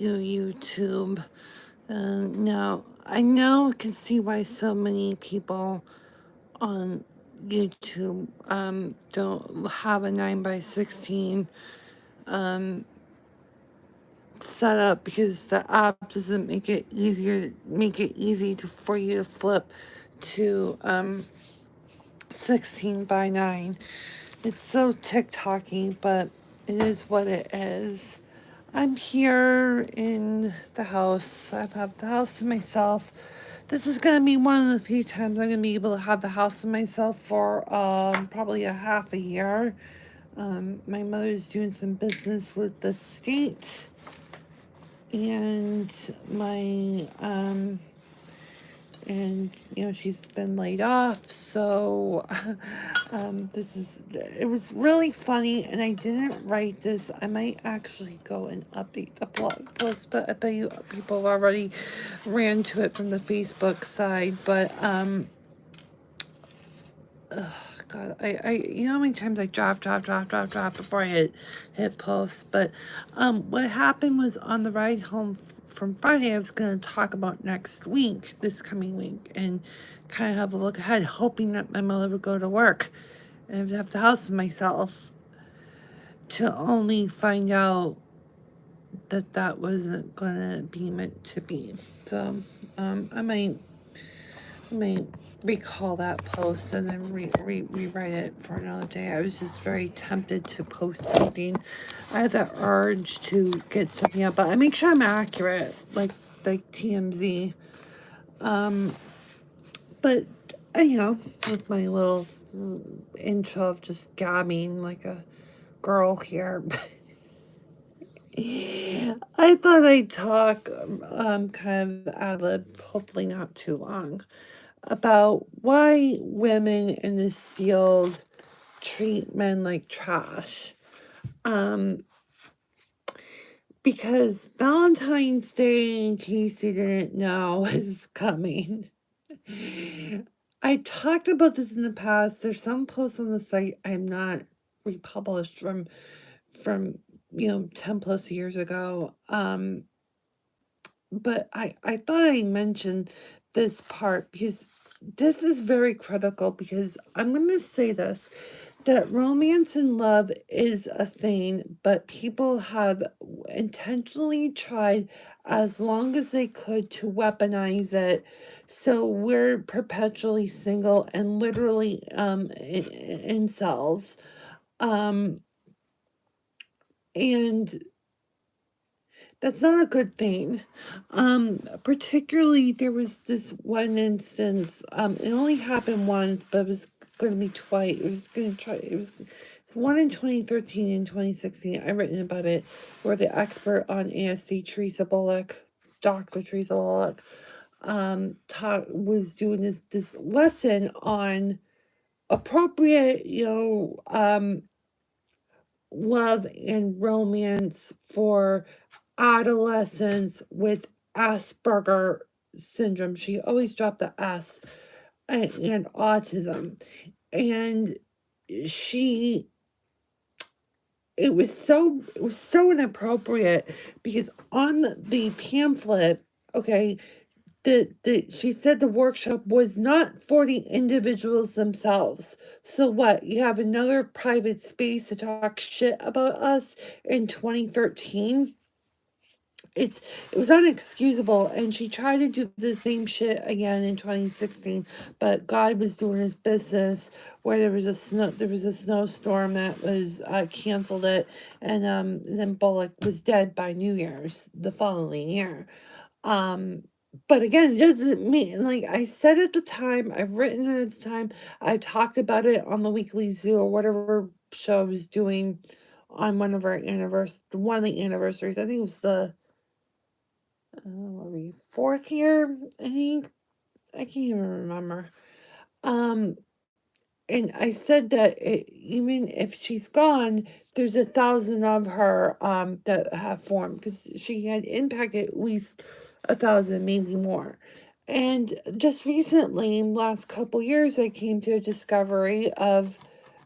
YouTube. Now, I know, can see why so many people on YouTube don't have a 9x16 set up, because the app doesn't make it easy for you to flip to 16:9. It's so TikToky, but it is what it is. I'm here in the house. I have the house to myself. This is going to be one of the few times I'm going to be able to have the house to myself for probably a half a year. My mother's doing some business with the state, and she's been laid off, so it was really funny, and I didn't write this. I might actually go and update the blog post, but I bet you people already ran to it from the Facebook side. But God, I how many times I drop before I hit post. But what happened was, on the ride home from Friday, I was going to talk about this coming week, and kind of have a look ahead, hoping that my mother would go to work and I'd have the house to myself, to only find out that wasn't going to be meant to be. So I might recall that post and then rewrite it for another day. I was just very tempted to post something. I had that urge to get something up, but I make sure I'm accurate, like TMZ. But with my little intro of just gabbing like a girl here, I thought I'd talk kind of ad lib, hopefully not too long, about why women in this field treat men like trash. Because Valentine's Day, in case you didn't know, is coming. I talked about this in the past. There's some posts on the site I'm not republished from 10 plus years ago. But I thought I mentioned this part because this is very critical, because I'm going to say this, that romance and love is a thing, but people have intentionally tried as long as they could to weaponize it. So we're perpetually single and literally incels. And that's not a good thing. Particularly, there was this one instance, it only happened once, but it was going to be twice. It was one in 2013 and 2016. I've written about it, where the expert on ASD, Dr. Teresa Bullock, was doing this lesson on appropriate, love and romance for adolescents with Asperger syndrome. She always dropped the S, and autism. And it was so inappropriate, because on the pamphlet, okay, she said the workshop was not for the individuals themselves. So what? You have another private space to talk shit about us in 2013? It was unexcusable, and she tried to do the same shit again in 2016, but God was doing his business, where there was a snowstorm that was canceled it, and then Bullock was dead by New Year's the following year. But again, it doesn't mean, like I said at the time, I've written it at the time, I talked about it on the Weekly Zoo or whatever show I was doing on one of the anniversaries. I think it was the what were we, fourth year, I think. I can't even remember. And I said that even if she's gone, there's 1,000 of her that have formed, because she had impacted at least 1,000, maybe more. And just recently, in the last couple years, I came to a discovery of,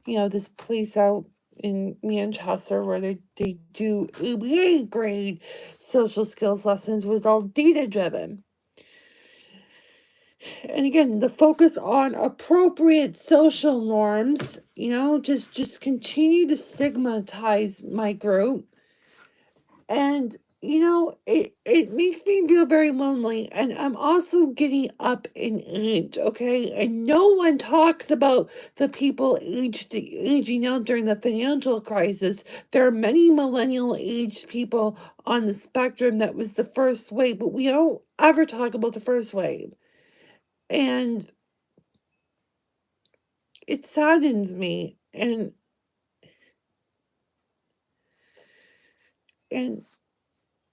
this place out in Manchester where they do ABA grade social skills lessons was all data driven. And again, the focus on appropriate social norms, just continue to stigmatize my group. And it makes me feel very lonely, and I'm also getting up in age, okay? And no one talks about the people aging out during the financial crisis. There are many millennial aged people on the spectrum that was the first wave, but we don't ever talk about the first wave. And it saddens me, and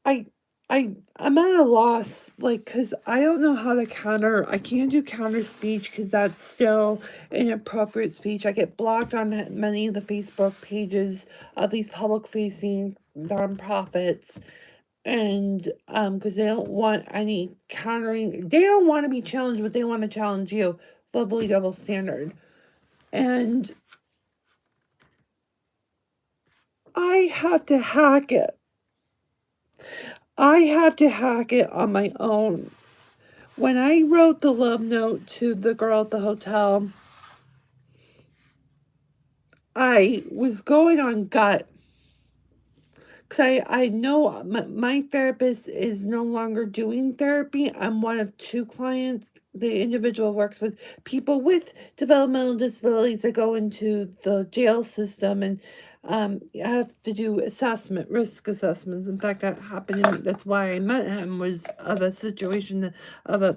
I I'm at a loss, like, because I don't know how to counter. I can't do counter speech because that's still inappropriate speech. I get blocked on many of the Facebook pages of these public facing nonprofits, and because they don't want any countering. They don't want to be challenged, but they want to challenge you. Lovely double standard, and I have to hack it. I have to hack it on my own. When I wrote the love note to the girl at the hotel, I was going on gut. Because I know my therapist is no longer doing therapy. I'm one of two clients. The individual works with people with developmental disabilities that go into the jail system, and have to do risk assessments. In fact, that happened to me. That's why I met him, was of a situation where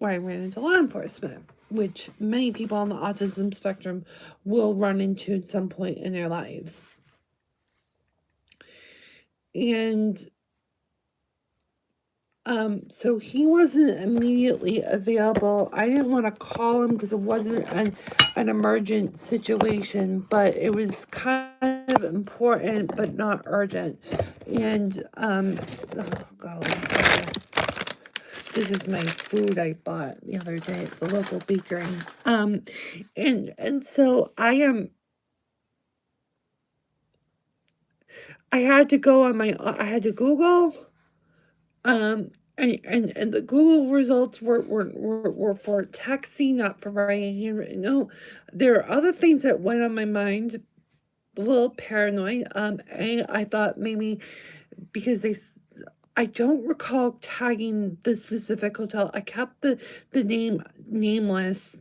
I ran into law enforcement, which many people on the autism spectrum will run into at some point in their lives. And so he wasn't immediately available. I didn't want to call him because it wasn't an emergent situation, but it was kind of important but not urgent. And oh golly, this is my food I bought the other day at the local bakery. And so I had to go I had to Google. And the Google results were for texting, not for writing handwritten. No, there are other things that went on my mind. A little paranoid. I thought maybe because I don't recall tagging the specific hotel. I kept the name nameless.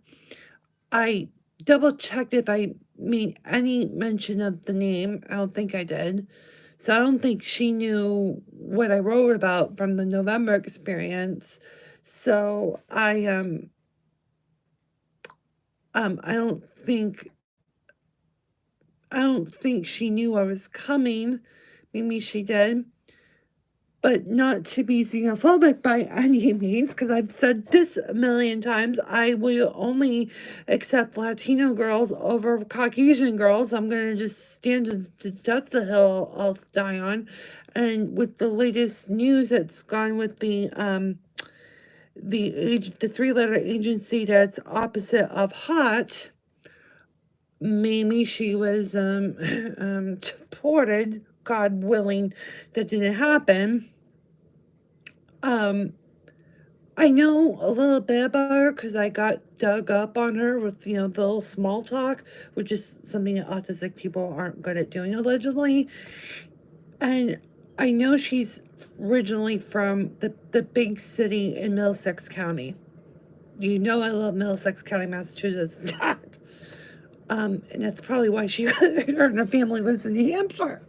I double checked if I made any mention of the name. I don't think I did. So I don't think she knew what I wrote about from the November experience. So I don't think she knew I was coming. Maybe she did. But not to be xenophobic by any means, because I've said this a million times. I will only accept Latino girls over Caucasian girls. I'm going to just stand that's the hill I'll die on. And with the latest news that's gone with the three-letter agency that's opposite of hot, maybe she was deported. God willing, that didn't happen. I know a little bit about her because I got dug up on her with, the little small talk, which is something that autistic people aren't good at doing, allegedly. And I know she's originally from the big city in Middlesex County. I love Middlesex County, Massachusetts. And that's probably why her and her family lives in New Hampshire.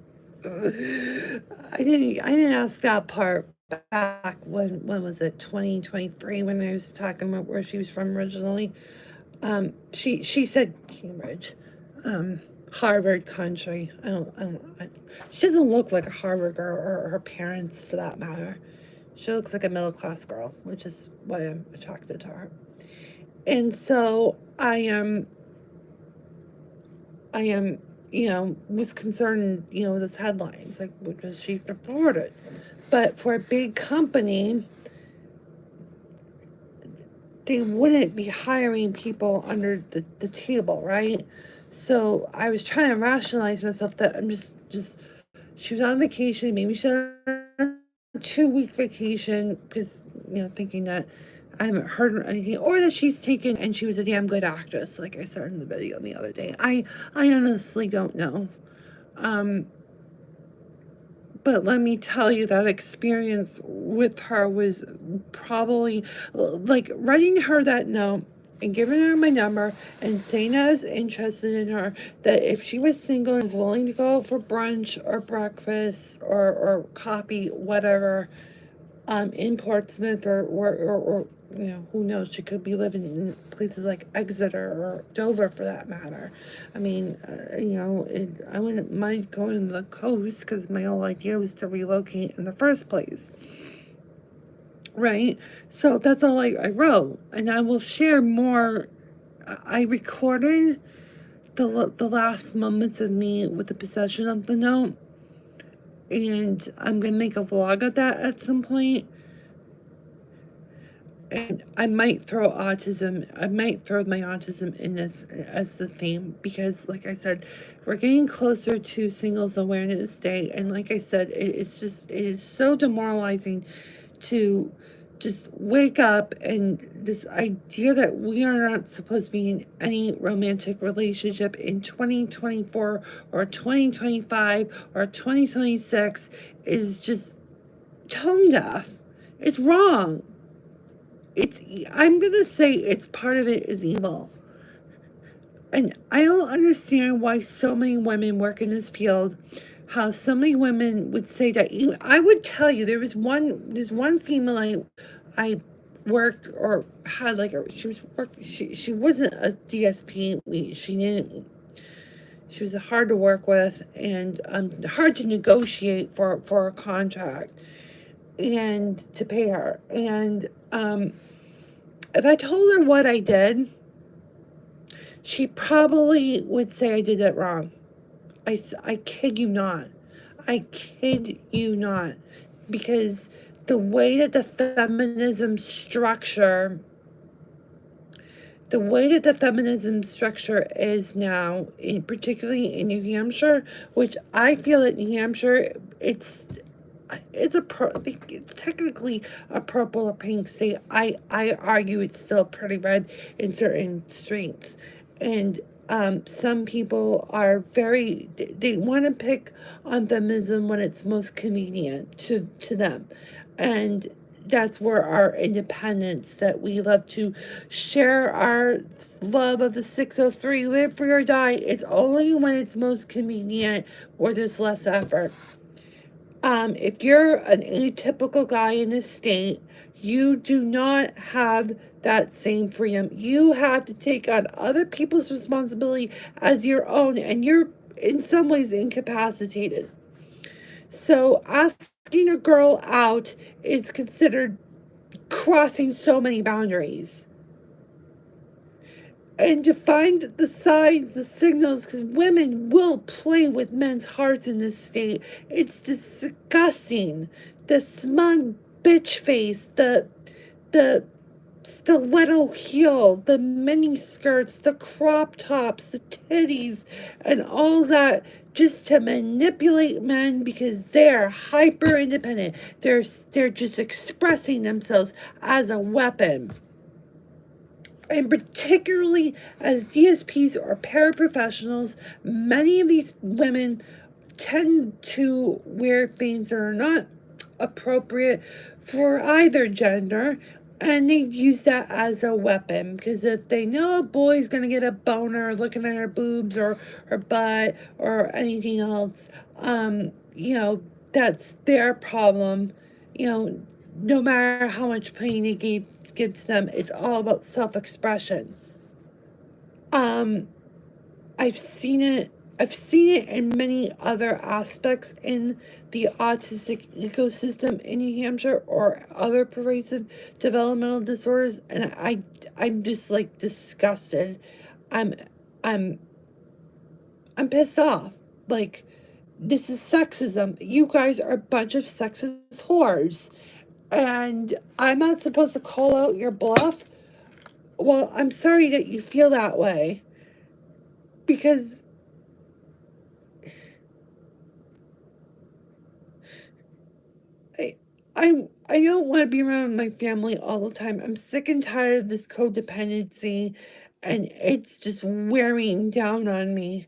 I didn't ask that part back when was it, 2023, when I was talking about where she was from originally. She said Cambridge, Harvard country. She doesn't look like a Harvard girl, or her parents for that matter. She looks like a middle class girl, which is why I'm attracted to her. And so I am was concerned, with this headlines, like, was she reported? But for a big company, they wouldn't be hiring people under the table, right? So I was trying to rationalize myself that I'm just she was on vacation. Maybe she's on a 2-week vacation because, thinking that I haven't heard anything, or that she's taken and she was a damn good actress, like I said in the video the other day. I honestly don't know. But let me tell you, that experience with her was probably like writing her that note and giving her my number and saying I was interested in her, that if she was single and was willing to go for brunch or breakfast or coffee, whatever, in Portsmouth or who knows, she could be living in places like Exeter or Dover for that matter. I mean, I wouldn't mind going to the coast because my whole idea was to relocate in the first place. Right? So that's all I wrote. And I will share more. I recorded the last moments of me with the possession of the note. And I'm going to make a vlog of that at some point. And I might throw my autism in this as the theme, because like I said, we're getting closer to Singles Awareness Day, and like I said, it is so demoralizing to just wake up and this idea that we are not supposed to be in any romantic relationship in 2024 or 2025 or 2026 is just tone deaf. It's wrong. I'm gonna say it's part of it is evil. And I don't understand why so many women work in this field, how so many women would say that. I would tell you, there's one female I worked or had she wasn't a DSP. She was hard to work with and hard to negotiate for a contract and to pay her. And if I told her what I did, she probably would say I did it wrong. I kid you not. I kid you not. Because the way that the feminism structure is now, particularly in New Hampshire, which I feel that New Hampshire, it's technically a purple or pink state. I argue it's still pretty red in certain streets. And some people are they want to pick on feminism when it's most convenient to them. And that's where our independence, that we love to share our love of the 603, live free or die, it's only when it's most convenient or there's less effort. If you're an atypical guy in this state, you do not have that same freedom. You have to take on other people's responsibility as your own, and you're in some ways incapacitated. So asking a girl out is considered crossing so many boundaries. And to find the signs, the signals, because women will play with men's hearts in this state. It's disgusting. The smug bitch face, the stiletto heel, the mini skirts, the crop tops, the titties, and all that, just to manipulate men because they're hyper independent. They're just expressing themselves as a weapon. And particularly as DSPs or paraprofessionals, many of these women tend to wear things that are not appropriate for either gender, and they use that as a weapon, because if they know a boy's gonna get a boner looking at her boobs or her butt or anything else, that's their problem. No matter how much pain they give to them, it's all about self-expression. I've seen it in many other aspects in the autistic ecosystem in New Hampshire or other pervasive developmental disorders, and I'm just like disgusted. I'm pissed off. Like, this is sexism. You guys are a bunch of sexist whores. And I'm not supposed to call out your bluff? Well, I'm sorry that you feel that way. because I I don't want to be around my family all the time. I'm sick and tired of this codependency, and it's just wearing down on me.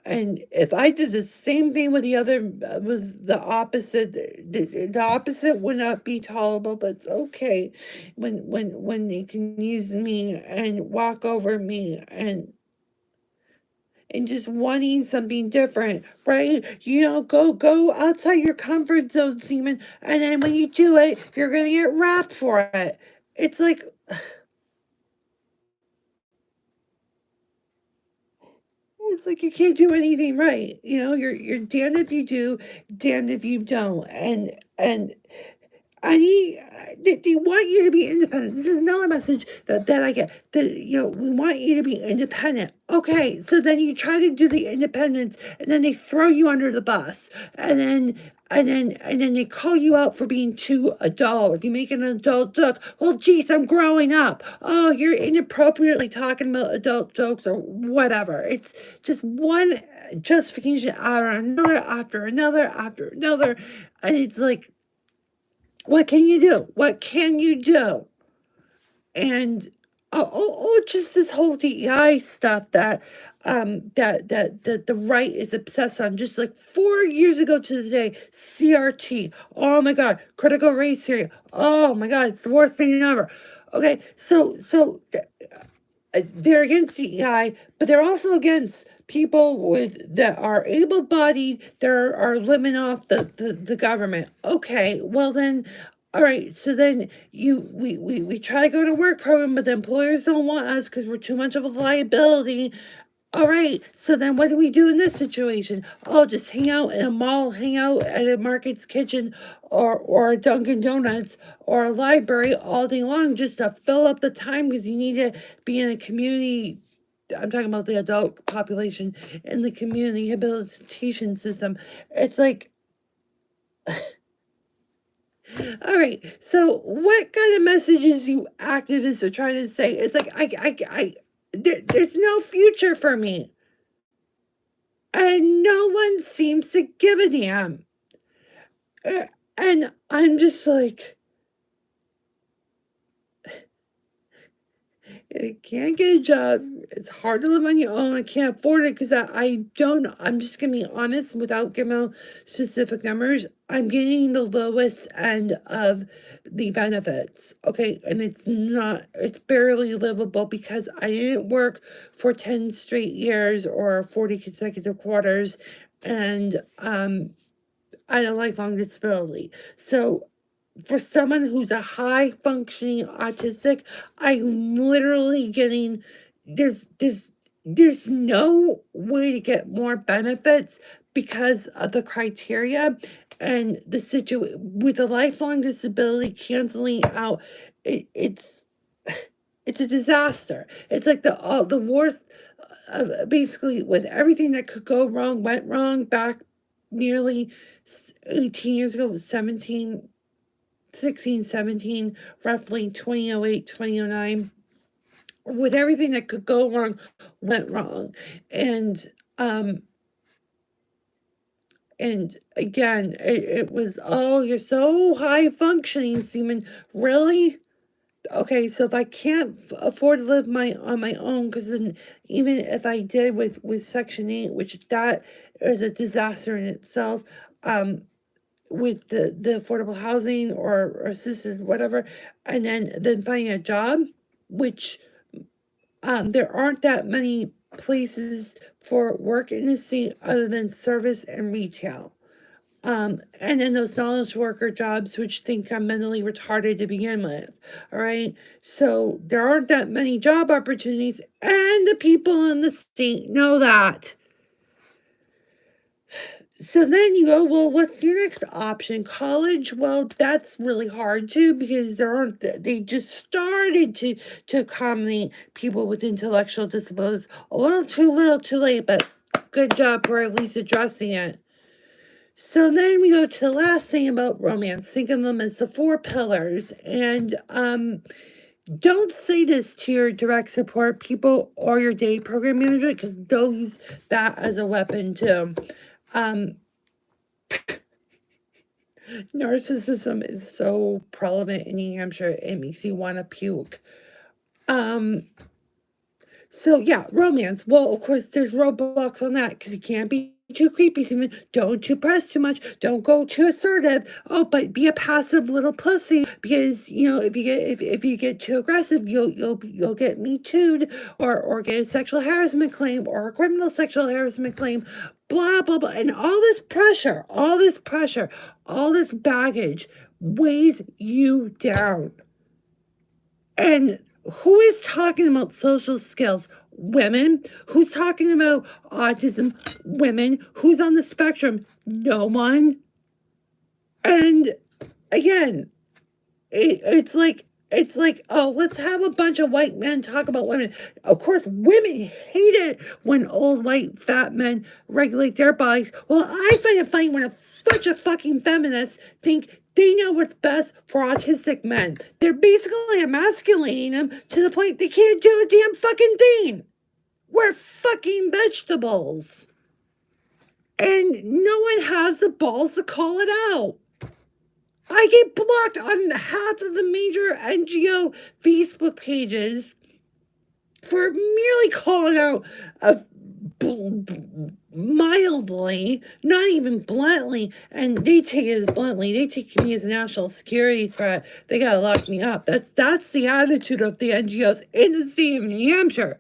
And if I did the same thing with the other, with the opposite, the opposite would not be tolerable. But it's okay when they can use me and walk over me and just wanting something different, right? You know, go outside your comfort zone, Seaman, and then when you do it, you're gonna get wrapped for it. It's like you can't do anything right. You know, you're damned if you do, damned if you don't. And I need, they want you to be independent. This is another message that I get. That, you know, we want you to be independent. Okay, so then you try to do the independence, and then they throw you under the bus, and then they call you out for being too adult. If you make an adult joke, well, geez, I'm growing up. Oh, you're inappropriately talking about adult jokes or whatever. It's just one justification after another after another, and it's like, what can you do? What can you do? And just this whole DEI stuff that the right is obsessed on. Just like 4 years ago to the day, CRT. Oh my God, critical race theory. Oh my God, it's the worst thing ever. Okay, so they're against DEI, but they're also against people that are able-bodied, that are living off the government. Okay, well then, all right. So then we try to go to work program, but the employers don't want us because we're too much of a liability. All right, so then what do we do in this situation? Oh, just hang out in a mall, hang out at a Market's Kitchen or a Dunkin' Donuts or a library all day long just to fill up the time because you need to be in a community. I'm talking about the adult population in the community rehabilitation system. It's like, all right, so what kind of messages you activists are trying to say? It's like, there's no future for me. And no one seems to give a damn. And I'm just like, I can't get a job. It's hard to live on your own. I can't afford it because I don't. I'm just gonna be honest without giving out specific numbers. I'm getting the lowest end of the benefits. Okay, and it's barely livable because I didn't work for 10 straight years or 40 consecutive quarters, and I had a lifelong disability. So for someone who's a high functioning autistic, I'm literally getting there's no way to get more benefits because of the criteria and the situation with a lifelong disability canceling out. It's it's a disaster. It's like the worst. Basically, with everything that could go wrong went wrong back nearly 18 years ago. 16, 17, roughly 2008, 2009. With everything that could go wrong went wrong. And again, it was, oh, you're so high functioning, Seaman. Really? Okay, so if I can't afford to live on my own, because then even if I did with Section 8, which that is a disaster in itself, with the affordable housing or assisted whatever, and then finding a job, which there aren't that many places for work in the state other than service and retail. And then those knowledge worker jobs, which think I'm mentally retarded to begin with. All right. So there aren't that many job opportunities, and the people in the state know that. So then you go, well, what's your next option? College? Well, that's really hard too because they just started to accommodate people with intellectual disabilities. A little too late, but good job for at least addressing it. So then we go to the last thing about romance. Think of them as the four pillars. And don't say this to your direct support people or your day program manager, because they'll use that as a weapon too. Narcissism is so prevalent in New Hampshire, it makes you want to puke. So yeah, romance. Well, of course, there's roadblocks on that because you can't be too creepy. Don't too press too much. Don't go too assertive. Oh, but be a passive little pussy, because if you get too aggressive, you'll get me too'd, or get a sexual harassment claim or a criminal sexual harassment claim. Blah blah blah, and all this pressure, all this baggage weighs you down. And who is talking about social skills? Women. Who's talking about autism? Women. Who's on the spectrum? No one. And again, it's like, oh, let's have a bunch of white men talk about women. Of course, women hate it when old white fat men regulate their bodies. Well, I find it funny when a bunch of fucking feminists think they know what's best for autistic men. They're basically emasculating them to the point they can't do a damn fucking thing. We're fucking vegetables. And no one has the balls to call it out. I get blocked on half of the major NGO Facebook pages for merely calling out mildly, not even bluntly, and they take it as bluntly. They take me as a national security threat. They gotta lock me up. That's the attitude of the NGOs in the state of New Hampshire.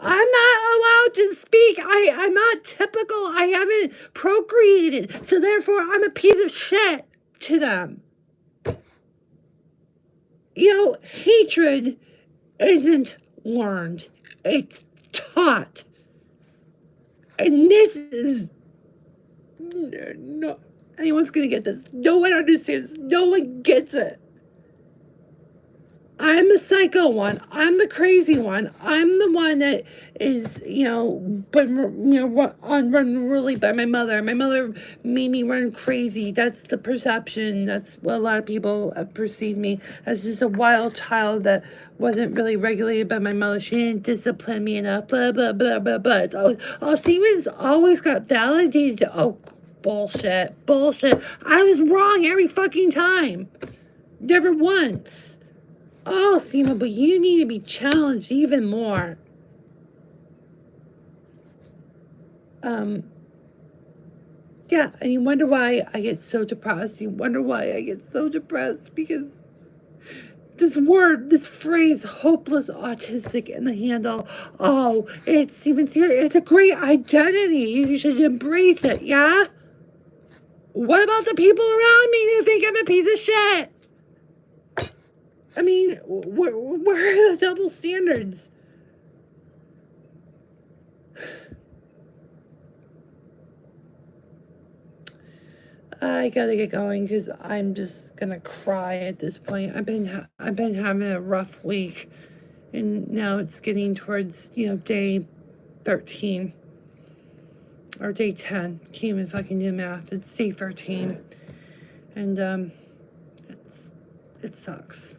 I'm not allowed to speak. I'm not typical. I haven't procreated, so therefore I'm a piece of shit to them. Hatred isn't learned. It's taught. And this is... No, anyone's gonna get this. No one understands. No one gets it. I'm the psycho one. I'm the crazy one. I'm the one that is, unruly by my mother. My mother made me run crazy. That's the perception. That's what a lot of people have perceived me as, just a wild child that wasn't really regulated by my mother. She didn't discipline me enough. Blah blah blah blah blah. It's always, Stevens always got validated. Oh, bullshit. I was wrong every fucking time. Never once. Oh, Seema, but you need to be challenged even more. Yeah, and you wonder why I get so depressed. Because this phrase, hopeless autistic in the handle, oh, it's a great identity. You should embrace it, yeah? What about the people around me who think I'm a piece of shit? I mean, where are the double standards? I gotta get going because I'm just gonna cry at this point. I've been having a rough week, and now it's getting towards day 13 or day 10. Can't even fucking do math. It's day 13, and it sucks.